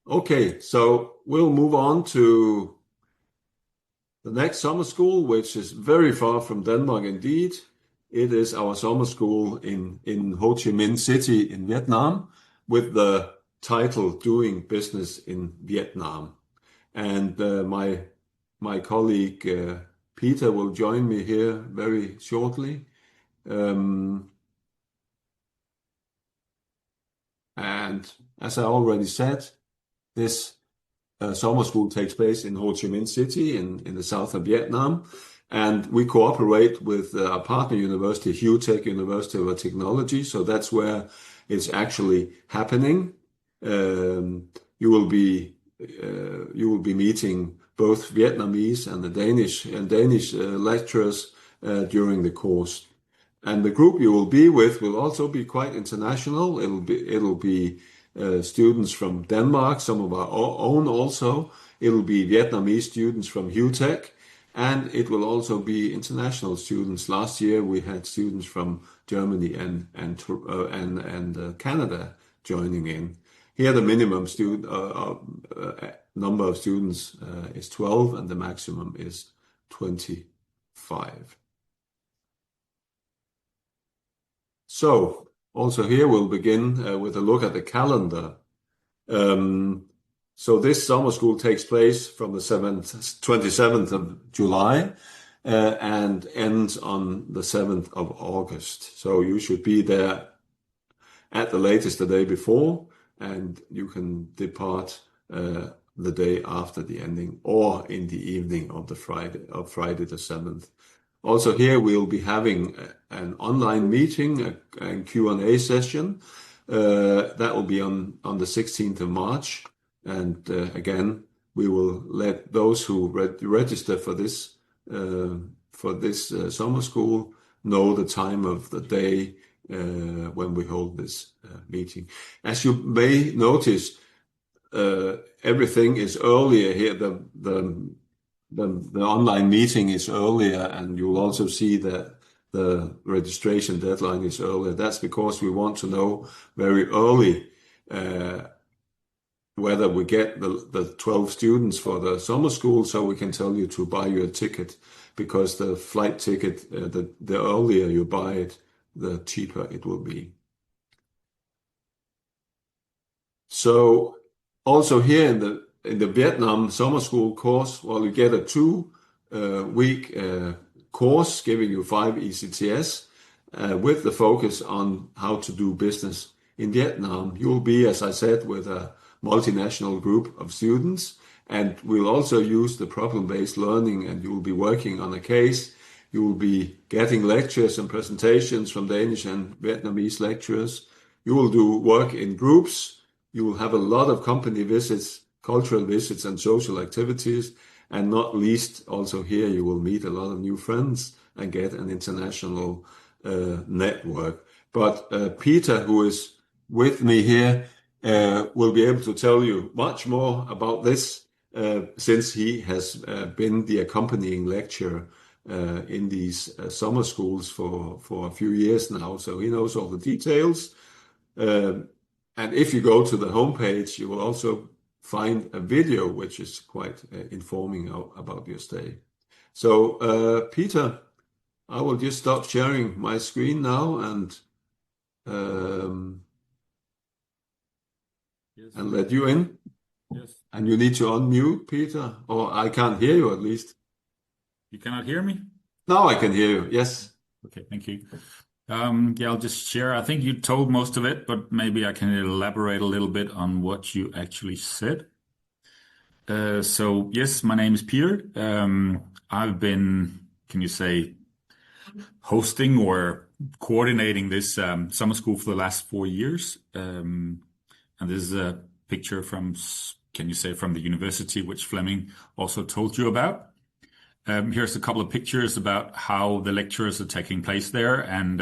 Okay, so we'll move on to the next summer school, which is very far from Denmark indeed. It is our summer school in Ho Chi Minh City in Vietnam with the title Doing Business in Vietnam. And my colleague Peter will join me here very shortly. Um, and as I already said, this summer school takes place in Ho Chi Minh City in the south of Vietnam. And we cooperate with our partner university, Hugh Tech University of Technology. So that's where it's actually happening. Um, you will be meeting both Vietnamese and the Danish lecturers during the course. And the group you will be with will also be quite international. It'll be students from Denmark, some of our own also. It'll be Vietnamese students from HUTech, and it will also be international students. Last year we had students from Germany and Canada joining in. Here the minimum student number of students is 12, and the maximum is 25. So also here we'll begin with a look at the calendar. So this summer school takes place from the 27th of July and ends on the 7th of August. So you should be there at the latest the day before, and you can depart the day after the ending or in the evening of Friday the 7th. Also here we'll be having an online meeting, a Q&A session. That will be on the 16th of March. And again, we will let those who register for this summer school know the time of the day when we hold this meeting. As you may notice, everything is earlier here. The online meeting is earlier, and you'll also see that the registration deadline is earlier. That's because we want to know very early whether we get the 12 students for the summer school, so we can tell you to buy you a ticket, because the flight ticket, the earlier you buy it, the cheaper it will be. So also here in the Vietnam summer school course, well, you get a 2-week course giving you 5 ECTS with the focus on how to do business in Vietnam. You will be, as I said, with a multinational group of students, and we'll also use the problem-based learning, and you will be working on a case. You will be getting lectures and presentations from Danish and Vietnamese lecturers. You will do work in groups. You will have a lot of company visits, cultural visits, and social activities. And not least, also here, you will meet a lot of new friends and get an international network. But Peter, who is with me here, will be able to tell you much more about this since he has been the accompanying lecturer in these summer schools for a few years now. So he knows all the details. And if you go to the homepage, you will also find a video which is quite informing about your stay. So, Peter, I will just stop sharing my screen now and Yes. and let you in. Yes. And you need to unmute, Peter, or I can't hear you at least. You cannot hear me? Now I can hear you. Yes. Okay, thank you. Yeah, I'll just share. I think you told most of it, but maybe I can elaborate a little bit on what you actually said. So yes, my name is Peter. I've been, can you say, hosting or coordinating this summer school for the last 4 years. And this is a picture from, can you say, from the university, which Fleming also told you about. Here's a couple of pictures about how the lectures are taking place there. And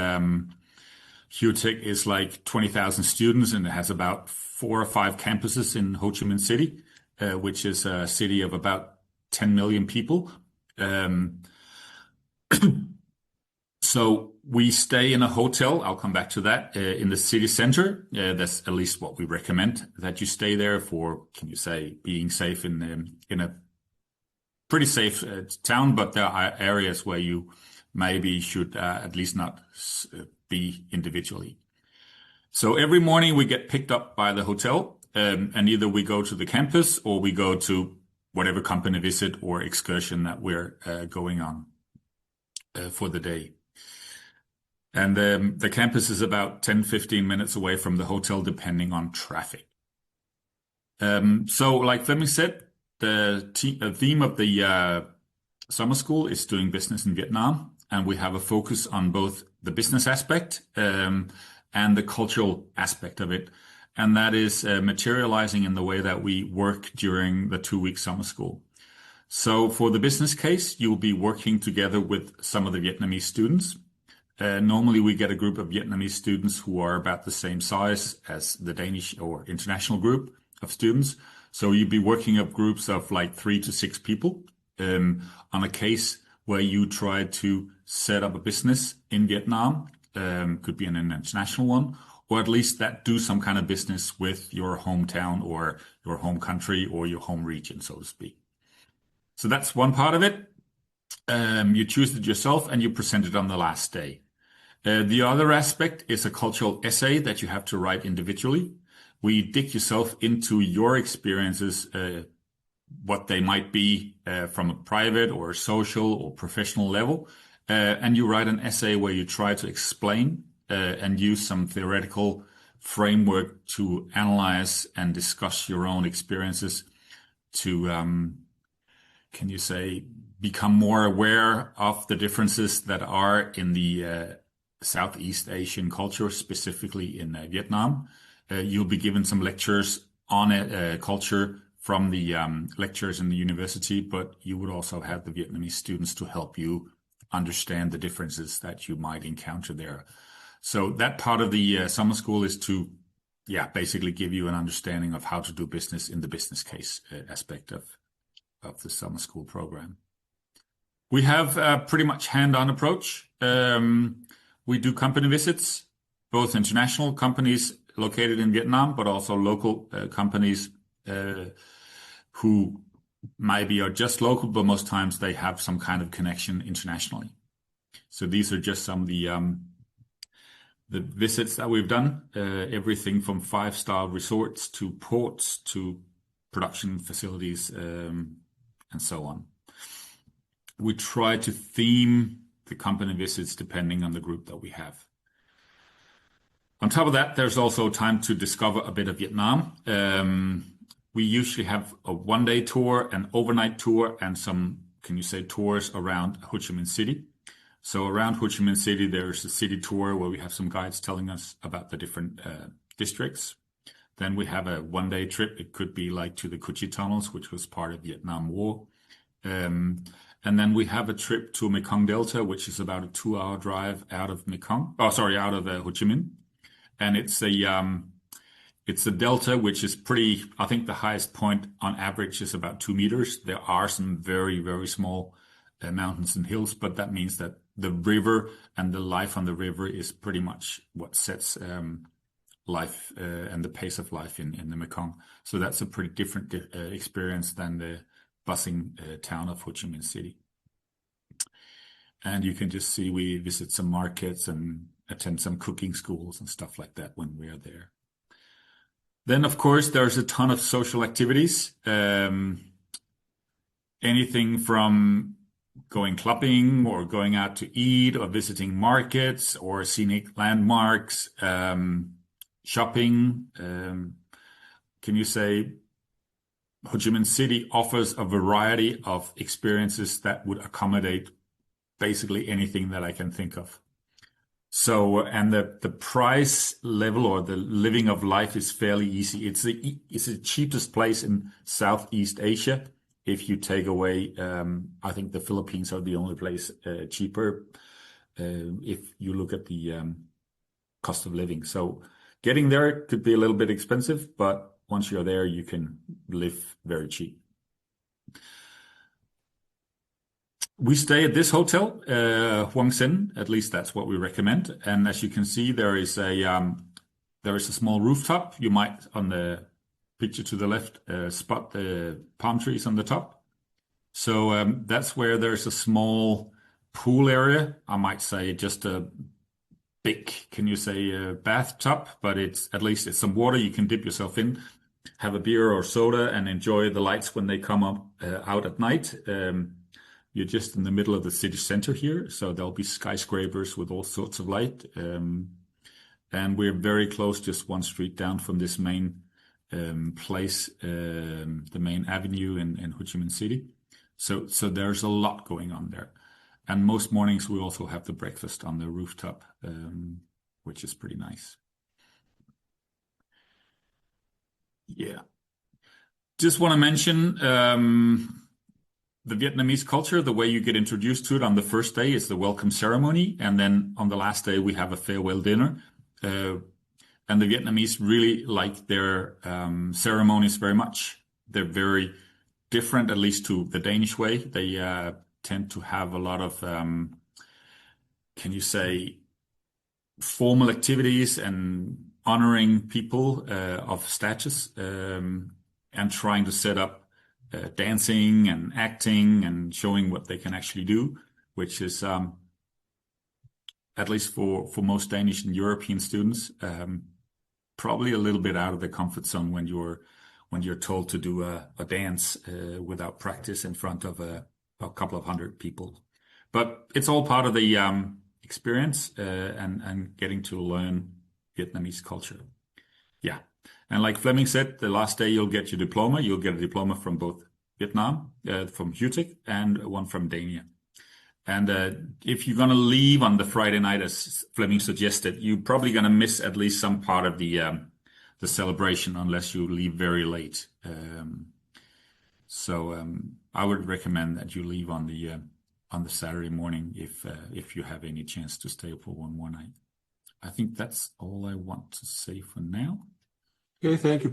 HUTech is like 20,000 students, and it has about 4 or 5 campuses in Ho Chi Minh City, which is a city of about 10 million people. So we stay in a hotel. I'll come back to that in the city center. That's at least what we recommend, that you stay there for, can you say, being safe in a pretty safe town. But there are areas where you maybe should at least not be individually. So every morning we get picked up by the hotel, and either we go to the campus or we go to whatever company visit or excursion that we're going on for the day. And the campus is about 10-15 minutes away from the hotel, depending on traffic. So like Fleming said, the theme of the summer school is doing business in Vietnam. And we have a focus on both the business aspect and the cultural aspect of it. And that is materializing in the way that we work during the 2-week summer school. So for the business case, you'll be working together with some of the Vietnamese students. Normally we get a group of Vietnamese students who are about the same size as the Danish or international group of students. So you'd be working up groups of like 3 to 6 people on a case where you try to set up a business in Vietnam. Could be an international one, or at least that do some kind of business with your hometown or your home country or your home region, so to speak. So that's one part of it. You choose it yourself and you present it on the last day. The other aspect is a cultural essay that you have to write individually. We dig yourself into your experiences, what they might be from a private or social or professional level. And you write an essay where you try to explain and use some theoretical framework to analyze and discuss your own experiences to, can you say, become more aware of the differences that are in the Southeast Asian culture, specifically in Vietnam. You'll be given some lectures on culture from the lecturers in the university, but you would also have the Vietnamese students to help you understand the differences that you might encounter there. So that part of the summer school is to, basically give you an understanding of how to do business in the business case aspect of the summer school program. We have a pretty much hand-on approach. We do company visits, both international companies located in Vietnam, but also local companies who maybe are just local, but most times they have some kind of connection internationally. So these are just some of the visits that we've done, everything from 5-star resorts to ports to production facilities and so on. We try to theme the company visits depending on the group that we have. On top of that, there's also time to discover a bit of Vietnam. We usually have a 1-day tour, an overnight tour, and some, can you say, tours around Ho Chi Minh City. So around Ho Chi Minh City, there's a city tour where we have some guides telling us about the different districts. Then we have a 1-day trip. It could be like to the Cu Chi tunnels, which was part of the Vietnam War. And then we have a trip to Mekong Delta, which is about a 2-hour drive out of Ho Chi Minh. And it's a delta, which is pretty, I think the highest point on average is about 2 meters. There are some very, very small mountains and hills, but that means that the river and the life on the river is pretty much what sets life and the pace of life in the Mekong. So that's a pretty different experience than the bustling town of Ho Chi Minh City. And you can just see we visit some markets and attend some cooking schools and stuff like that when we are there. Then, of course, there's a ton of social activities. Anything from going clubbing or going out to eat or visiting markets or scenic landmarks, shopping. Can you say Ho Chi Minh City offers a variety of experiences that would accommodate basically anything that I can think of. So, and the price level or the living of life is fairly easy. It's the cheapest place in Southeast Asia. If you take away, I think the Philippines are the only place cheaper if you look at the cost of living. So getting there could be a little bit expensive, but once you're there, you can live very cheap. We stay at this hotel, Huang Sen. At least that's what we recommend. And as you can see, there is a small rooftop. You might, on the picture to the left, spot the palm trees on the top. So that's where there's a small pool area. I might say just a big, can you say, bathtub? But it's at least it's some water you can dip yourself in, have a beer or soda, and enjoy the lights when they come up out at night. You're just in the middle of the city center here, so there'll be skyscrapers with all sorts of light. And we're very close, just one street down from this main place, the main avenue in Ho Chi Minh City. So there's a lot going on there. And most mornings we also have the breakfast on the rooftop, which is pretty nice. Yeah. Just want to mention the Vietnamese culture. The way you get introduced to it on the first day is the welcome ceremony. And then on the last day, we have a farewell dinner. And the Vietnamese really like their ceremonies very much. They're very different, at least to the Danish way. They tend to have a lot of, can you say, formal activities and honoring people of status, and trying to set up dancing and acting and showing what they can actually do, which is at least for most Danish and European students, probably a little bit out of the comfort zone when you're told to do a dance without practice in front of a couple of hundred people. But it's all part of the experience and getting to learn Vietnamese culture. Yeah. And like Fleming said, the last day you'll get your diploma. You'll get a diploma from both Vietnam, from HUTIC, and one from Dania. And if you're going to leave on the Friday night, as Fleming suggested, you're probably going to miss at least some part of the celebration unless you leave very late. So I would recommend that you leave on the Saturday morning if you have any chance to stay for one more night. I think that's all I want to say for now. Okay, thank you,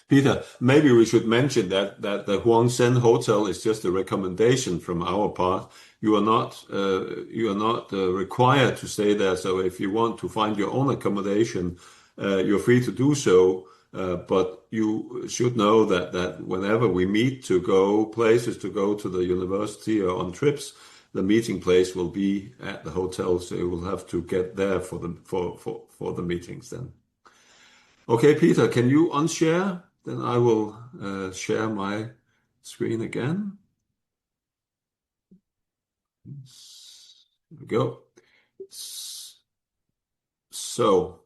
Peter. Maybe we should mention that the Huang Sen Hotel is just a recommendation from our part. You are not required to stay there. So if you want to find your own accommodation, you're free to do so. But you should know that whenever we meet to go places, to go to the university or on trips, the meeting place will be at the hotel. So you will have to get there for the meetings then. Okay, Peter, can you unshare? Then I will share my screen again. There we go. So,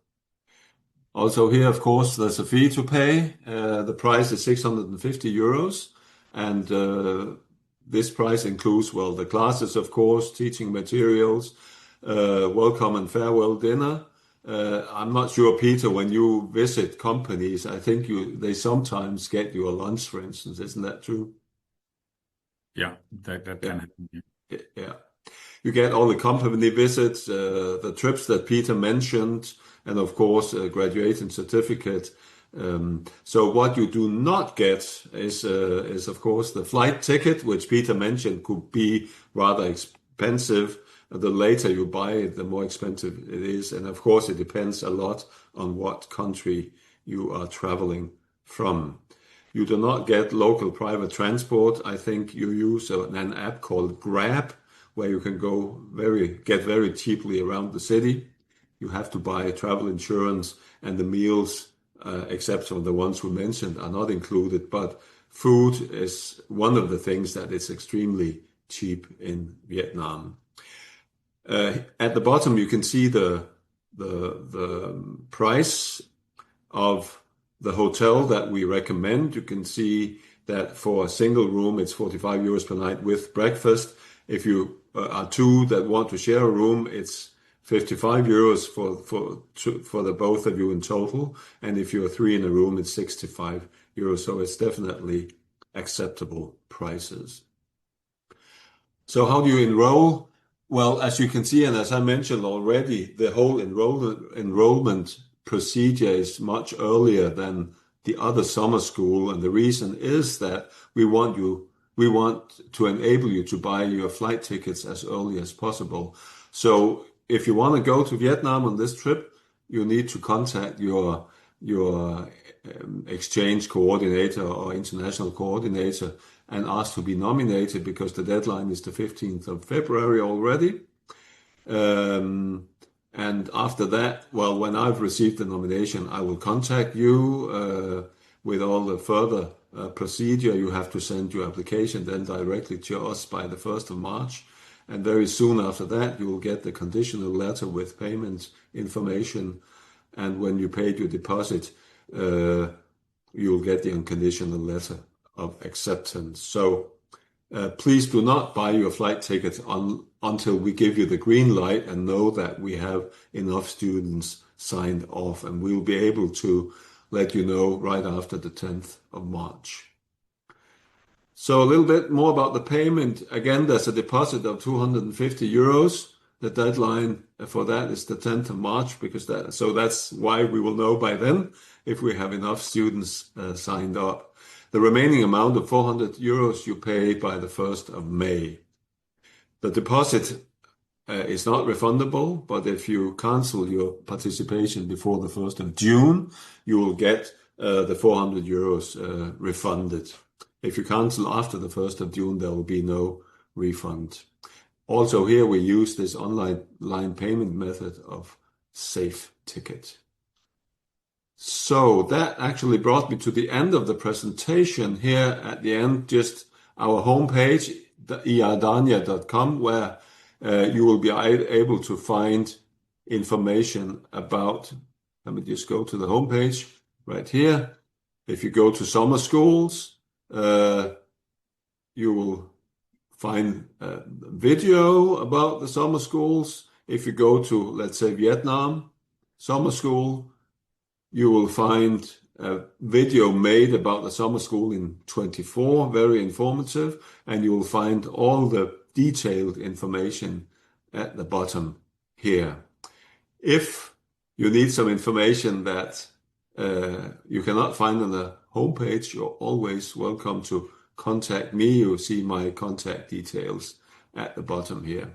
also here, of course, there's a fee to pay. The price is 650 euros. And this price includes, well, the classes, of course, teaching materials, welcome and farewell dinner. I'm not sure, Peter, when you visit companies, I think they sometimes get you a lunch, for instance. Isn't that true? Yeah, that can happen. Yeah. You get all the company visits, the trips that Peter mentioned, and of course, a graduation certificate. So what you do not get is of course the flight ticket, which Peter mentioned could be rather expensive. The later you buy it, the more expensive it is. And of course, it depends a lot on what country you are traveling from. You do not get local private transport. I think you use an app called Grab, where you can get very cheaply around the city. You have to buy travel insurance, and the meals, except for the ones we mentioned, are not included. But food is one of the things that is extremely cheap in Vietnam. At the bottom, you can see the price of the hotel that we recommend. You can see that for a single room, it's 45 euros per night with breakfast. If you are two that want to share a room, it's 55 euros for the both of you in total. And if you're three in a room, it's 65 euros. So it's definitely acceptable prices. So how do you enroll? Well, as you can see, and as I mentioned already, the whole enrollment procedure is much earlier than the other summer school. And the reason is that we want you we want to enable you to buy your flight tickets as early as possible. So if you want to go to Vietnam on this trip, you need to contact your exchange coordinator or international coordinator and ask to be nominated, because the deadline is the 15th of February already. And after that, well, when I've received the nomination, I will contact you with all the further procedure. You have to send your application then directly to us by the 1st of March. And very soon after that, you will get the conditional letter with payment information. And when you paid your deposit, you will get the unconditional letter of acceptance. So please do not buy your flight tickets until we give you the green light and know that we have enough students signed off, and we'll be able to let you know right after the 10th of March. So a little bit more about the payment. Again, there's a deposit of 250 euros. The deadline for that is the 10th of March, because that's why we will know by then if we have enough students signed up. The remaining amount of 400 euros you pay by the 1st of May. The deposit is not refundable, but if you cancel your participation before the 1st of June, you will get the 400 euros refunded. If you cancel after the 1st of June, there will be no refund. Also here we use this online payment method of Safe Ticket. So that actually brought me to the end of the presentation. Here at the end, just our homepage, dania.com, where you will be able to find information about, let me just go to the homepage right here. If you go to summer schools, you will find a video about the summer schools. If you go to, let's say, Vietnam summer school, you will find a video made about the summer school in 24, very informative, and you will find all the detailed information at the bottom here. If you need some information that you cannot find on the homepage, you're always welcome to contact me. You'll see my contact details at the bottom here.